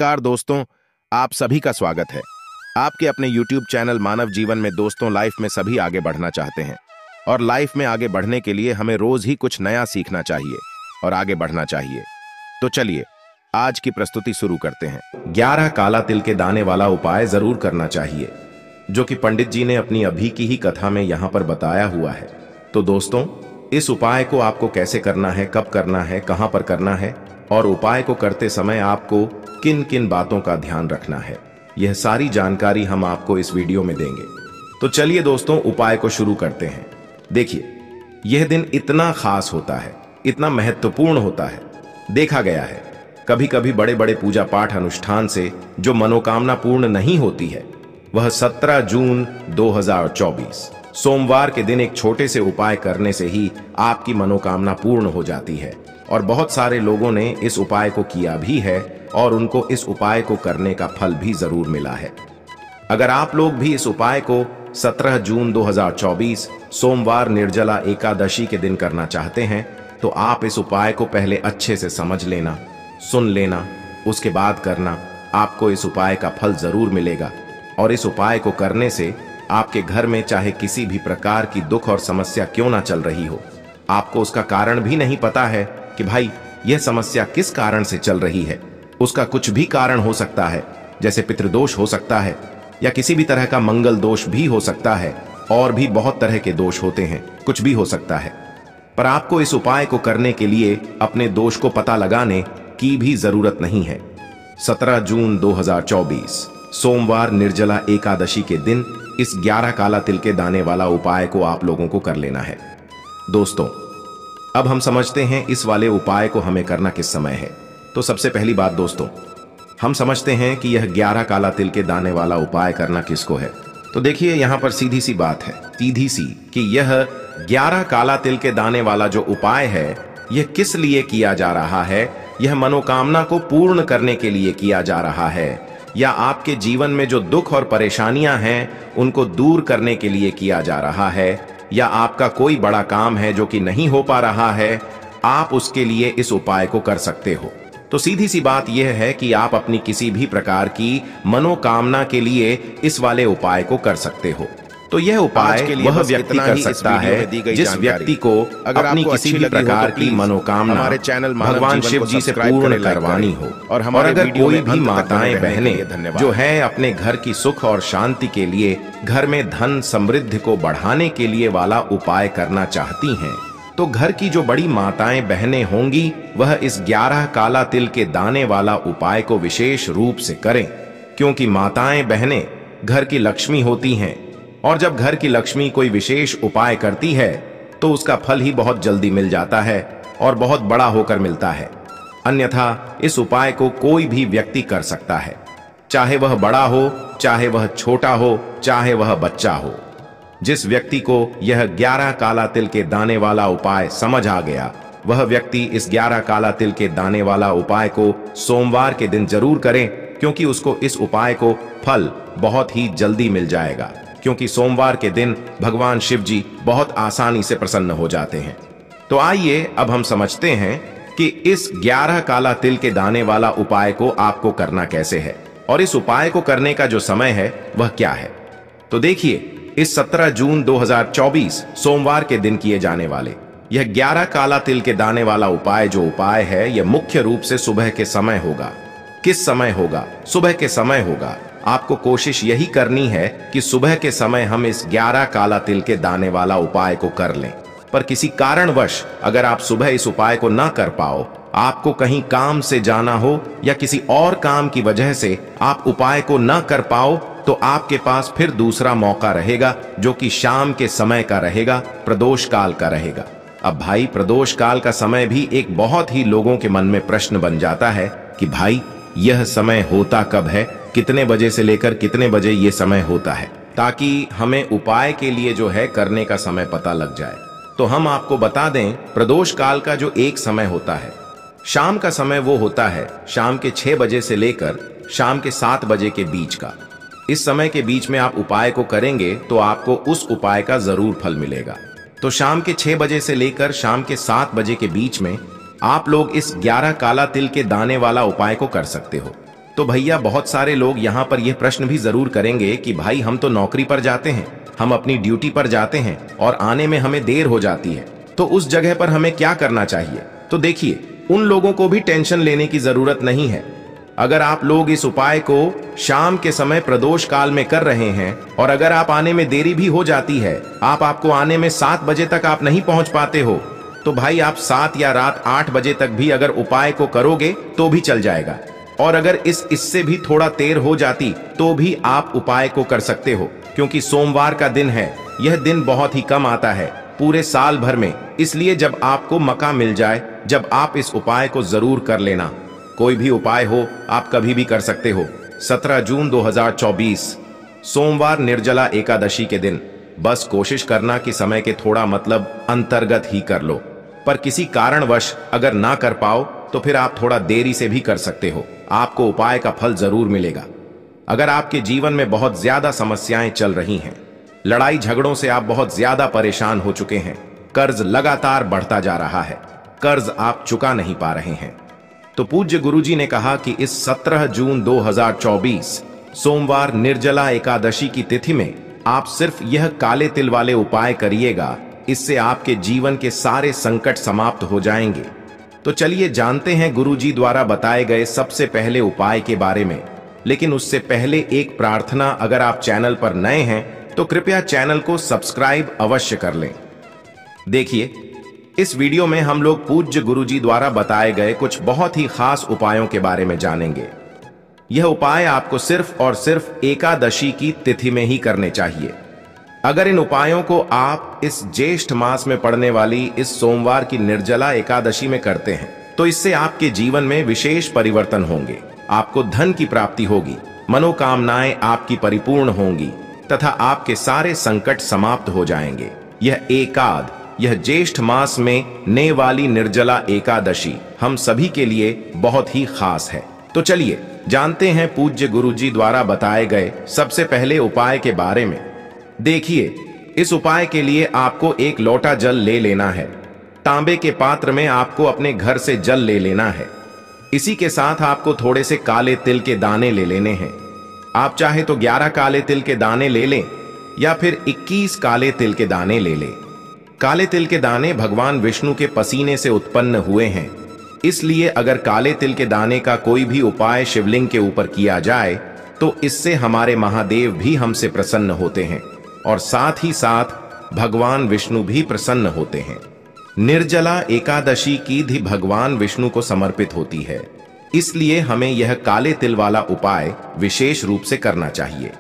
नमस्कार दोस्तों, आप सभी का स्वागत है आपके अपने YouTube चैनल मानव जीवन में। दोस्तों, लाइफ में सभी आगे बढ़ना चाहते हैं और लाइफ में आगे बढ़ने के लिए हमें रोज ही कुछ नया सीखना चाहिए और आगे बढ़ना चाहिए। तो चलिए आज की प्रस्तुति शुरू करते हैं। 11 काला तिल के दाने वाला उपाय जरूर करना चाहिए, जो कि पंडित जी ने अपनी अभी की ही कथा में यहाँ पर बताया हुआ है। तो दोस्तों, इस उपाय को आपको कैसे करना है, कब करना है, कहाँ पर करना है और उपाय को करते समय आपको किन किन बातों का ध्यान रखना है, यह सारी जानकारी हम आपको इस वीडियो में देंगे। तो चलिए दोस्तों, उपाय को शुरू करते हैं। देखिए, यह दिन इतना खास होता है, इतना महत्वपूर्ण होता है। देखा गया है कभी कभी बड़े बड़े पूजा पाठ अनुष्ठान से जो मनोकामना पूर्ण नहीं होती है, वह 17 जून 2024 सोमवार के दिन एक छोटे से उपाय करने से ही आपकी मनोकामना पूर्ण हो जाती है। और बहुत सारे लोगों ने इस उपाय को किया भी है और उनको इस उपाय को करने का फल भी जरूर मिला है। अगर आप लोग भी इस उपाय को 17 जून 2024 सोमवार निर्जला एकादशी के दिन करना चाहते हैं, तो आप इस उपाय को पहले अच्छे से समझ लेना, सुन लेना, उसके बाद करना। आपको इस उपाय का फल जरूर मिलेगा। और इस उपाय को करने से आपके घर में चाहे किसी भी प्रकार की दुख और समस्या क्यों ना चल रही हो, आपको उसका कारण भी नहीं पता है कि भाई यह समस्या किस कारण से चल रही है, उसका कुछ भी कारण हो सकता है, जैसे पितृदोष हो सकता है या किसी भी तरह का मंगल दोष भी हो सकता है, और भी बहुत तरह के दोष होते हैं, कुछ भी हो सकता है। पर आपको इस उपाय को करने के लिए अपने दोष को पता लगाने की भी जरूरत नहीं है। 17 जून 2024 सोमवार निर्जला एकादशी के दिन इस 11 काला तिल के दाने वाला उपाय को आप लोगों को कर लेना है। दोस्तों, अब हम समझते हैं इस वाले उपाय को हमें करना किस समय है। तो सबसे पहली बात दोस्तों, हम समझते हैं कि यह 11 काला तिल के दाने वाला उपाय करना किसको है। तो देखिए, यहां पर सीधी सी बात है, सीधी सी, कि यह 11 काला तिल के दाने वाला जो उपाय है, यह किस लिए किया जा रहा है। यह मनोकामना को पूर्ण करने के लिए किया जा रहा है, या आपके जीवन में जो दुख और परेशानियां हैं उनको दूर करने के लिए किया जा रहा है, या आपका कोई बड़ा काम है जो कि नहीं हो पा रहा है, आप उसके लिए इस उपाय को कर सकते हो। तो सीधी सी बात यह है कि आप अपनी किसी भी प्रकार की मनोकामना के लिए इस वाले उपाय को कर सकते हो। तो यह उपाय वह व्यक्ति कर सकता है जिस व्यक्ति को अपनी किसी भी प्रकार की मनोकामना हमारे चैनल भगवान शिव जी से पूर्ण करवानी हो। और अगर कोई भी माताएं बहनें जो है अपने घर की सुख और शांति के लिए, घर में धन समृद्धि को बढ़ाने के लिए वाला उपाय करना चाहती हैं, तो घर की जो बड़ी माताएं बहनें होंगी, वह इस 11 काला तिल के दाने वाला उपाय को विशेष रूप से करें। क्योंकि माताएं बहनें घर की लक्ष्मी होती हैं, और जब घर की लक्ष्मी कोई विशेष उपाय करती है तो उसका फल ही बहुत जल्दी मिल जाता है और बहुत बड़ा होकर मिलता है। अन्यथा इस उपाय को कोई भी व्यक्ति कर सकता है, चाहे वह बड़ा हो, चाहे वह छोटा हो, चाहे वह बच्चा हो। जिस व्यक्ति को यह 11 काला तिल के दाने वाला उपाय समझ आ गया, वह व्यक्ति इस 11 काला तिल के दाने वाला उपाय को सोमवार के दिन जरूर करें, क्योंकि उसको इस उपाय को फल बहुत ही जल्दी मिल जाएगा। क्योंकि सोमवार के दिन भगवान शिव जी बहुत आसानी से प्रसन्न हो जाते हैं। तो आइए अब हम समझते हैं कि इस 11 काला तिल के दाने वाला उपाय को आपको करना कैसे है, और इस उपाय को करने का जो समय है वह क्या है। तो देखिए, इस 17 जून 2024 सोमवार के दिन किए जाने वाले यह 11 काला तिल के दाने वाला उपाय जो उपाय है, यह मुख्य रूप से सुबह के समय होगा। किस समय होगा? सुबह के समय होगा। आपको कोशिश यही करनी है कि सुबह के समय हम इस 11 काला तिल के दाने वाला उपाय को कर लें। पर किसी कारणवश अगर आप सुबह इस उपाय को ना कर पाओ, आपको कहीं काम से जाना हो या किसी और काम की वजह से आप उपाय को ना कर पाओ, तो आपके पास फिर दूसरा मौका रहेगा, जो कि शाम के समय का रहेगा, प्रदोष काल का रहेगा। अब भाई, प्रदोष काल का समय भी एक बहुत ही लोगों के मन में प्रश्न बन जाता है कि भाई यह समय होता कब है, कितने बजे से लेकर कितने बजे ये समय होता है, ताकि हमें उपाय के लिए जो है करने का समय पता लग जाए। तो हम आपको बता दें, प्रदोष काल का जो एक समय होता है, शाम का समय, वो होता है शाम के 6 बजे से लेकर शाम के 7 बजे के बीच का। इस समय के बीच में आप उपाय को करेंगे तो आपको उस उपाय का जरूर फल मिलेगा। तो शाम के 6 बजे से लेकर शाम के 7 बजे के बीच में आप लोग इस 11 काला तिल के दाने वाला उपाय को कर सकते हो। तो भैया बहुत सारे लोग यहाँ पर यह प्रश्न भी जरूर करेंगे कि भाई हम तो नौकरी पर जाते हैं, हम अपनी ड्यूटी पर जाते हैं और आने में हमें देर हो जाती है, तो उस जगह पर हमें क्या करना चाहिए। तो देखिए, उन लोगों को भी टेंशन लेने की जरूरत नहीं है। अगर आप लोग इस उपाय को शाम के समय प्रदोष काल में कर रहे हैं और अगर आप आने में देरी भी हो जाती है, आपको आने में 7 बजे तक आप नहीं पहुंच पाते हो, तो भाई आप 7 या रात 8 बजे तक भी अगर उपाय को करोगे तो भी चल जाएगा। और अगर इससे भी थोड़ा देर हो जाती तो भी आप उपाय को कर सकते हो, क्योंकि सोमवार का दिन है। यह दिन बहुत ही कम आता है पूरे साल भर में, इसलिए जब आपको मौका मिल जाए, जब आप इस उपाय को जरूर कर लेना। कोई भी उपाय हो, आप कभी भी कर सकते हो। 17 जून 2024 सोमवार निर्जला एकादशी के दिन बस कोशिश करना कि समय के थोड़ा अंतर्गत ही कर लो, पर किसी कारणवश अगर ना कर पाओ तो फिर आप थोड़ा देरी से भी कर सकते हो। आपको उपाय का फल जरूर मिलेगा। अगर आपके जीवन में बहुत ज्यादा समस्याएं चल रही हैं, लड़ाई झगड़ों से आप बहुत ज्यादा परेशान हो चुके हैं, कर्ज लगातार बढ़ता जा रहा है, कर्ज आप चुका नहीं पा रहे हैं, तो पूज्य गुरुजी ने कहा कि इस 17 जून 2024 सोमवार निर्जला एकादशी की तिथि में आप सिर्फ यह काले तिल वाले उपाय करिएगा। इससे आपके जीवन के सारे संकट समाप्त हो जाएंगे। तो चलिए जानते हैं गुरुजी द्वारा बताए गए सबसे पहले उपाय के बारे में। लेकिन उससे पहले एक प्रार्थना, अगर आप चैनल पर नए हैं तो कृपया चैनल को सब्सक्राइब अवश्य कर लें। देखिए, इस वीडियो में हम लोग पूज्य गुरुजी द्वारा बताए गए कुछ बहुत ही खास उपायों के बारे में जानेंगे। यह उपाय आपको सिर्फ और सिर्फ एकादशी की तिथि में ही करने चाहिए। अगर इन उपायों को आप इस ज्येष्ठ मास में पड़ने वाली इस सोमवार की निर्जला एकादशी में करते हैं तो इससे आपके जीवन में विशेष परिवर्तन होंगे। आपको धन की प्राप्ति होगी, मनोकामनाएं आपकी परिपूर्ण होंगी तथा आपके सारे संकट समाप्त हो जाएंगे। यह ज्येष्ठ मास में ने वाली निर्जला एकादशी हम सभी के लिए बहुत ही खास है। तो चलिए जानते हैं पूज्य गुरुजी द्वारा बताए गए सबसे पहले उपाय के बारे में। देखिए, इस उपाय के लिए आपको एक लोटा जल ले लेना है। तांबे के पात्र में आपको अपने घर से जल ले लेना है। इसी के साथ आपको थोड़े से काले तिल के दाने ले लेने हैं। आप चाहे तो 11 काले तिल के दाने ले लें या फिर 21 काले तिल के दाने ले लें। काले तिल के दाने भगवान विष्णु के पसीने से उत्पन्न हुए हैं, इसलिए अगर काले तिल के दाने का कोई भी उपाय शिवलिंग के ऊपर किया जाए तो इससे हमारे महादेव भी हमसे प्रसन्न होते हैं और साथ ही साथ भगवान विष्णु भी प्रसन्न होते हैं। निर्जला एकादशी की भी भगवान विष्णु को समर्पित होती है, इसलिए हमें यह काले तिल वाला उपाय विशेष रूप से करना चाहिए।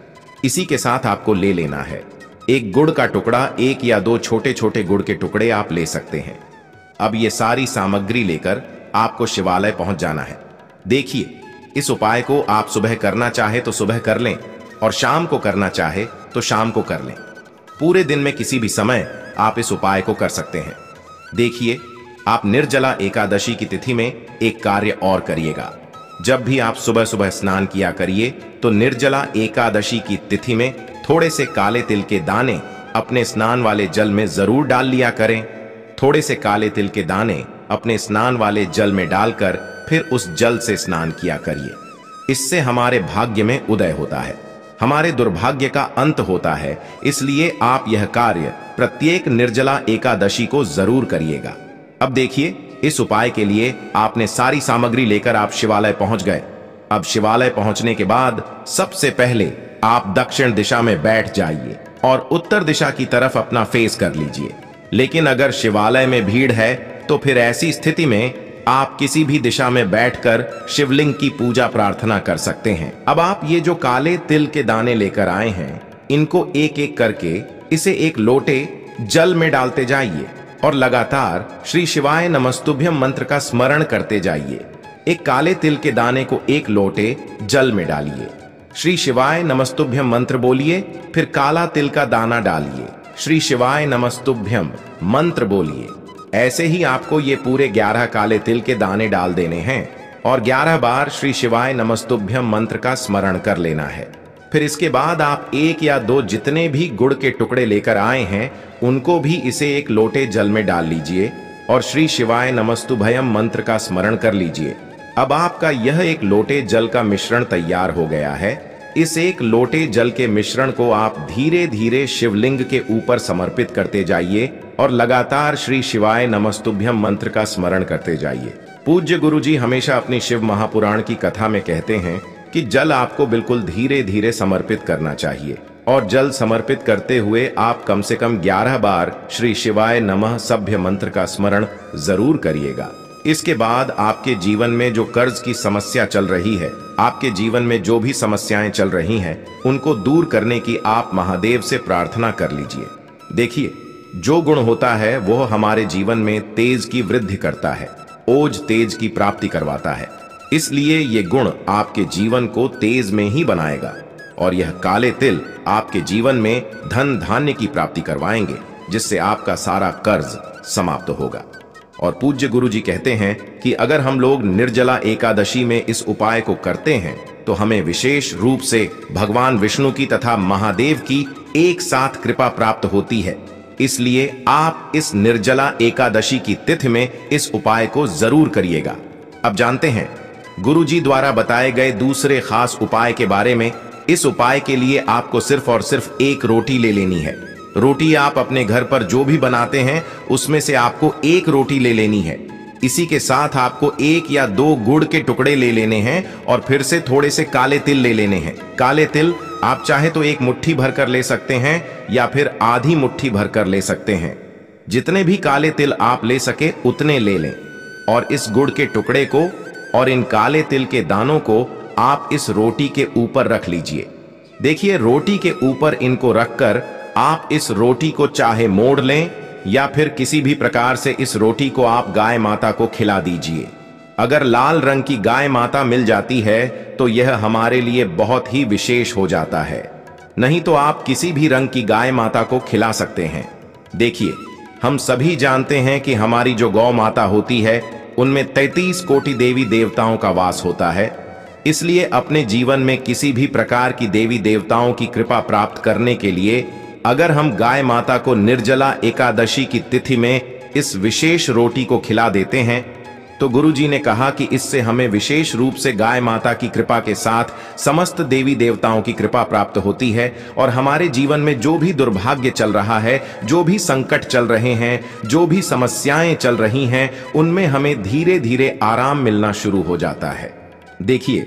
इसी के साथ आपको ले लेना है एक गुड़ का टुकड़ा, 1 या 2 छोटे छोटे गुड़ के टुकड़े आप ले सकते हैं। अब ये सारी सामग्री लेकर आपको शिवालय पहुंच जाना है। देखिए, इस उपाय को आप सुबह करना चाहे तो सुबह कर लें और शाम को करना चाहे तो शाम को कर लें। पूरे दिन में किसी भी समय आप इस उपाय को कर सकते हैं। देखिए, आप निर्जला एकादशी की तिथि में एक कार्य और करिएगा। जब भी आप सुबह सुबह स्नान किया करिए तो निर्जला एकादशी की तिथि में थोड़े से काले तिल के दाने अपने स्नान वाले जल में जरूर डाल लिया करें। थोड़े से काले तिल के दाने अपने स्नान वाले जल में डालकर फिर उस जल से स्नान किया करिए। इससे हमारे भाग्य में उदय होता है, हमारे दुर्भाग्य का अंत होता है। इसलिए आप यह कार्य प्रत्येक निर्जला एकादशी को जरूर करिएगा। अब देखिए, इस उपाय के लिए आपने सारी सामग्री लेकर आप शिवालय पहुंच गए। अब शिवालय पहुंचने के बाद सबसे पहले आप दक्षिण दिशा में बैठ जाइए और उत्तर दिशा की तरफ अपना फेस कर लीजिए। लेकिन अगर शिवालय में भीड़ है तो फिर ऐसी स्थिति में आप किसी भी दिशा में बैठकर शिवलिंग की पूजा प्रार्थना कर सकते हैं। अब आप ये जो काले तिल के दाने लेकर आए हैं, इनको एक एक करके इसे एक लोटे जल में डालते जाइए और लगातार श्री शिवाय नमस्तुभ्यम मंत्र का स्मरण करते जाइए। एक काले तिल के दाने को एक लोटे जल में डालिए, श्री शिवाय नमस्तुभ्यम मंत्र बोलिए, फिर काला तिल का दाना डालिए, श्री शिवाय नमस्तुभ्यम मंत्र बोलिए। ऐसे ही आपको ये पूरे 11 काले तिल के दाने डाल देने हैं और 11 बार श्री शिवाय नमस्तुभ्यम मंत्र का स्मरण कर लेना है। फिर इसके बाद आप 1 या 2 जितने भी गुड़ के टुकड़े लेकर आए हैं उनको भी इसे एक लोटे जल में डाल लीजिए और श्री शिवाय नमस्तुभ्यम मंत्र का स्मरण कर लीजिए। अब आपका यह एक लोटे जल का मिश्रण तैयार हो गया है। इस एक लोटे जल के मिश्रण को आप धीरे धीरे शिवलिंग के ऊपर समर्पित करते जाइए और लगातार श्री शिवाय नमस्तुभ्यम मंत्र का स्मरण करते जाइए। पूज्य गुरुजी हमेशा अपनी शिव महापुराण की कथा में कहते हैं कि जल आपको बिल्कुल धीरे धीरे समर्पित करना चाहिए और जल समर्पित करते हुए आप कम से कम 11 बार श्री शिवाय नमः सभ्य मंत्र का स्मरण जरूर करिएगा। इसके बाद आपके जीवन में जो कर्ज की समस्या चल रही है, आपके जीवन में जो भी समस्याएं चल रही हैं, उनको दूर करने की आप महादेव से प्रार्थना कर लीजिए। देखिए, जो गुण होता है वो हमारे जीवन में तेज की वृद्धि करता है, ओज तेज की प्राप्ति करवाता है। इसलिए ये गुण आपके जीवन को तेज में ही बनाएगा और यह काले तिल आपके जीवन में धन धान्य की प्राप्ति करवाएंगे, जिससे आपका सारा कर्ज समाप्त होगा। और पूज्य गुरुजी कहते हैं कि अगर हम लोग निर्जला एकादशी में इस उपाय को करते हैं तो हमें विशेष रूप से भगवान विष्णु की तथा महादेव की एक साथ कृपा प्राप्त होती है। इसलिए आप इस निर्जला एकादशी की तिथि में इस उपाय को जरूर करिएगा। अब जानते हैं गुरुजी द्वारा बताए गए दूसरे खास उपाय के बारे में। इस उपाय के लिए आपको सिर्फ और सिर्फ एक रोटी ले लेनी है। रोटी आप अपने घर पर जो भी बनाते हैं उसमें से आपको एक रोटी ले लेनी है। इसी के साथ आपको 1 या 2 गुड़ के टुकड़े ले लेने हैं और फिर से थोड़े से काले तिल ले लेने हैं। काले तिल आप चाहे तो 1 मुट्ठी भर कर ले सकते हैं या फिर आधी मुट्ठी भर कर ले सकते हैं। जितने भी काले तिल आप ले सके उतने ले लें और इस गुड़ के टुकड़े को और इन काले तिल के दानों को आप इस रोटी के ऊपर रख लीजिए। देखिए, रोटी के ऊपर इनको रखकर आप इस रोटी को चाहे मोड़ लें या फिर किसी भी प्रकार से इस रोटी को आप गाय माता को खिला दीजिए। अगर लाल रंग की गाय माता मिल जाती है तो यह हमारे लिए बहुत ही विशेष हो जाता है, नहीं तो आप किसी भी रंग की गाय माता को खिला सकते हैं। देखिए, हम सभी जानते हैं कि हमारी जो गौ माता होती है उनमें 33 कोटि देवी देवताओं का वास होता है। इसलिए अपने जीवन में किसी भी प्रकार की देवी देवताओं की कृपा प्राप्त करने के लिए अगर हम गाय माता को निर्जला एकादशी की तिथि में इस विशेष रोटी को खिला देते हैं तो गुरुजी ने कहा कि इससे हमें विशेष रूप से गाय माता की कृपा के साथ समस्त देवी देवताओं की कृपा प्राप्त होती है और हमारे जीवन में जो भी दुर्भाग्य चल रहा है, जो भी संकट चल रहे हैं, जो भी समस्याएं चल रही हैं, उनमें हमें धीरे धीरे आराम मिलना शुरू हो जाता है। देखिए,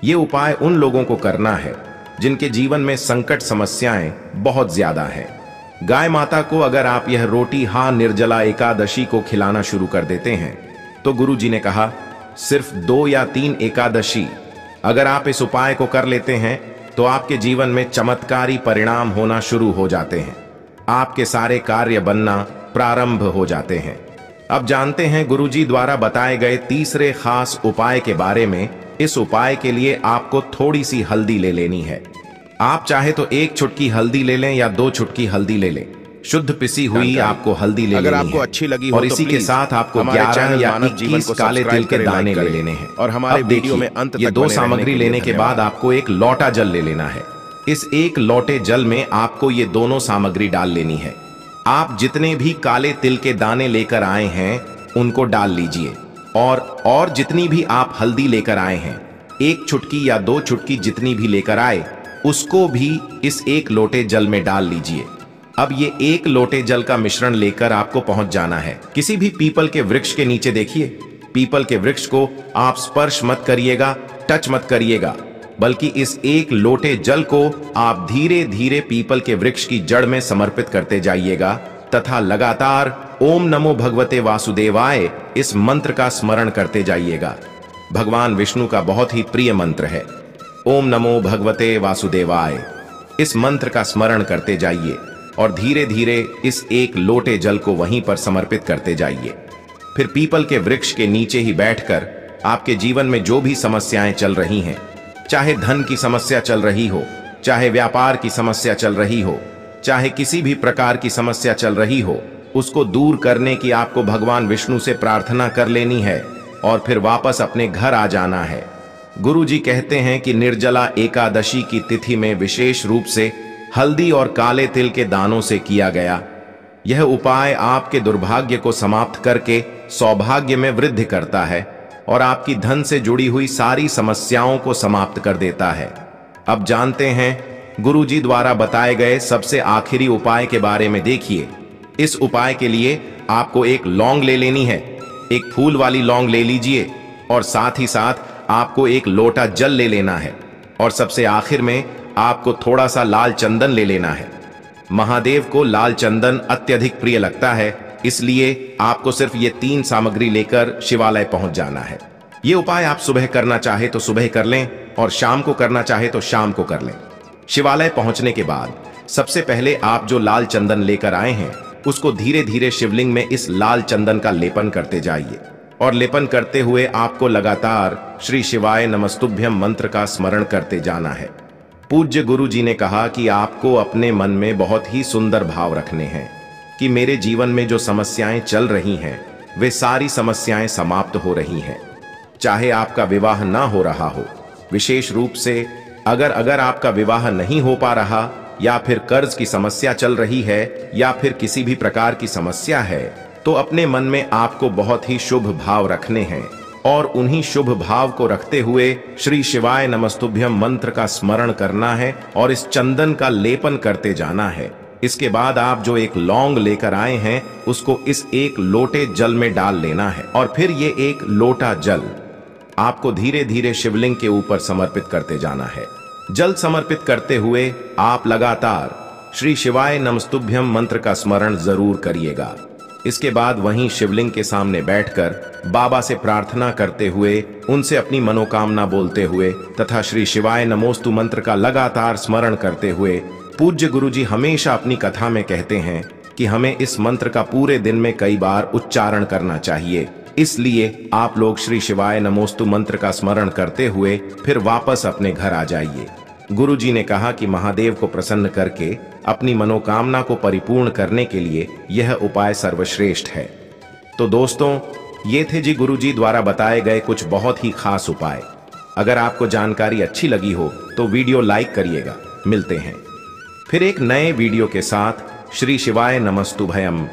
ये उपाय उन लोगों को करना है जिनके जीवन में संकट समस्याएं बहुत ज्यादा है। गाय माता को अगर आप यह रोटी निर्जला एकादशी को खिलाना शुरू कर देते हैं तो गुरुजी ने कहा सिर्फ 2 या 3 एकादशी अगर आप इस उपाय को कर लेते हैं तो आपके जीवन में चमत्कारी परिणाम होना शुरू हो जाते हैं। आपके सारे कार्य बनना प्रारंभ हो जाते हैं। अब जानते हैं गुरुजी द्वारा बताए गए तीसरे खास उपाय के बारे में। इस उपाय के लिए आपको थोड़ी सी हल्दी ले लेनी है। आप चाहे तो 1 चुटकी हल्दी ले लें या 2 चुटकी हल्दी ले लें। शुद्ध पिसी हुई आपको हल्दी ले लेनी है। अगर आपको अच्छी लगी हो और इसी के साथ आपको 11 या 21 काले तिल के दाने ले लेने हैं। और हमारे वीडियो में अंत तक ये 2 सामग्री लेने के बाद आपको 1 लोटा जल ले लेना है। इस 1 लोटे जल में आपको ये दोनों सामग्री डाल लेनी है। आप जितने भी काले तिल के दाने लेकर आए हैं उनको डाल लीजिए और जितनी भी आप हल्दी लेकर आए हैं, 1 चुटकी या 2 चुटकी जितनी भी लेकर आए, उसको भी इस 1 लोटे जल में डाल लीजिए। अब ये 1 लोटे जल का मिश्रण लेकर आपको पहुंच जाना है किसी भी पीपल के वृक्ष के नीचे। देखिए, पीपल के वृक्ष को आप स्पर्श मत करिएगा, टच मत करिएगा, बल्कि इस 1 लोटे जल को आप धीरे धीरे पीपल के वृक्ष की जड़ में समर्पित करते जाइएगा तथा लगातार ओम नमो भगवते वासुदेवाय इस मंत्र का स्मरण करते जाइएगा। भगवान विष्णु का बहुत ही प्रिय मंत्र है, ओम नमो भगवते वासुदेवाय। इस मंत्र का स्मरण करते जाइए और धीरे धीरे इस 1 लोटे जल को वहीं पर समर्पित करते जाइए। फिर पीपल के वृक्ष के नीचे ही बैठकर आपके जीवन में जो भी समस्याएं चल रही हैं, चाहे धन की समस्या चल रही हो, चाहे व्यापार की समस्या चल रही हो, चाहे किसी भी प्रकार की समस्या चल रही हो, उसको दूर करने की आपको भगवान विष्णु से प्रार्थना कर लेनी है और फिर वापस अपने घर आ जाना है। गुरुजी कहते हैं कि निर्जला एकादशी की तिथि में विशेष रूप से हल्दी और काले तिल के दानों से किया गया यह उपाय आपके दुर्भाग्य को समाप्त करके सौभाग्य में वृद्धि करता है और आपकी धन से जुड़ी हुई सारी समस्याओं को समाप्त कर देता है। अब जानते हैं गुरुजी द्वारा बताए गए सबसे आखिरी उपाय के बारे में। देखिए, इस उपाय के लिए आपको एक लौंग ले लेनी है। एक फूल वाली लौंग ले लीजिए और साथ ही साथ आपको एक लोटा जल ले लेना है और सबसे आखिर में आपको थोड़ा सा लाल चंदन ले लेना है। महादेव को लाल चंदन अत्यधिक प्रिय लगता है, इसलिए आपको सिर्फ ये 3 सामग्री लेकर शिवालय पहुंच जाना है। ये उपाय आप सुबह करना चाहे तो सुबह कर लें और शाम को करना चाहे तो शाम को कर लें। शिवालय पहुंचने के बाद सबसे पहले आप जो लाल चंदन लेकर आए हैं उसको धीरे धीरे शिवलिंग में इस लाल चंदन का लेपन करते जाइए और लेपन करते हुए आपको लगातार श्री शिवाय नमस्तुभ्यम मंत्र का स्मरण करते जाना है। पूज्य गुरु जी ने कहा कि आपको अपने मन में बहुत ही सुंदर भाव रखने हैं कि मेरे जीवन में जो समस्याएं चल रही हैं वे सारी समस्याएं समाप्त हो रही हैं। चाहे आपका विवाह ना हो रहा हो, विशेष रूप से अगर आपका विवाह नहीं हो पा रहा, या फिर कर्ज की समस्या चल रही है, या फिर किसी भी प्रकार की समस्या है, तो अपने मन में आपको बहुत ही शुभ भाव रखने हैं और उन्हीं शुभ भाव को रखते हुए श्री शिवाय नमस्तुभ्यम मंत्र का स्मरण करना है और इस चंदन का लेपन करते जाना है। इसके बाद आप जो एक लौंग लेकर आए हैं उसको इस एक लोटे जल में डाल लेना है और फिर ये एक लोटा जल आपको धीरे धीरे शिवलिंग के ऊपर समर्पित करते जाना है। जल समर्पित करते हुए आप लगातार श्री शिवाय नमस्तुभ्यम मंत्र का स्मरण जरूर करिएगा। इसके बाद वहीं शिवलिंग के सामने बैठकर बाबा से प्रार्थना करते हुए, उनसे अपनी मनोकामना बोलते हुए तथा श्री शिवाय नमोस्तु मंत्र का लगातार स्मरण करते हुए, पूज्य गुरुजी हमेशा अपनी कथा में कहते हैं कि हमें इस मंत्र का पूरे दिन में कई बार उच्चारण करना चाहिए। इसलिए आप लोग श्री शिवाय नमोस्तु मंत्र का स्मरण करते हुए फिर वापस अपने घर आ जाइए। गुरुजी ने कहा कि महादेव को प्रसन्न करके अपनी मनोकामना को परिपूर्ण करने के लिए यह उपाय सर्वश्रेष्ठ है। तो दोस्तों, ये थे जी गुरुजी द्वारा बताए गए कुछ बहुत ही खास उपाय। अगर आपको जानकारी अच्छी लगी हो तो वीडियो लाइक करिएगा। मिलते हैं फिर एक नए वीडियो के साथ। श्री शिवाय नमस्तुभयम।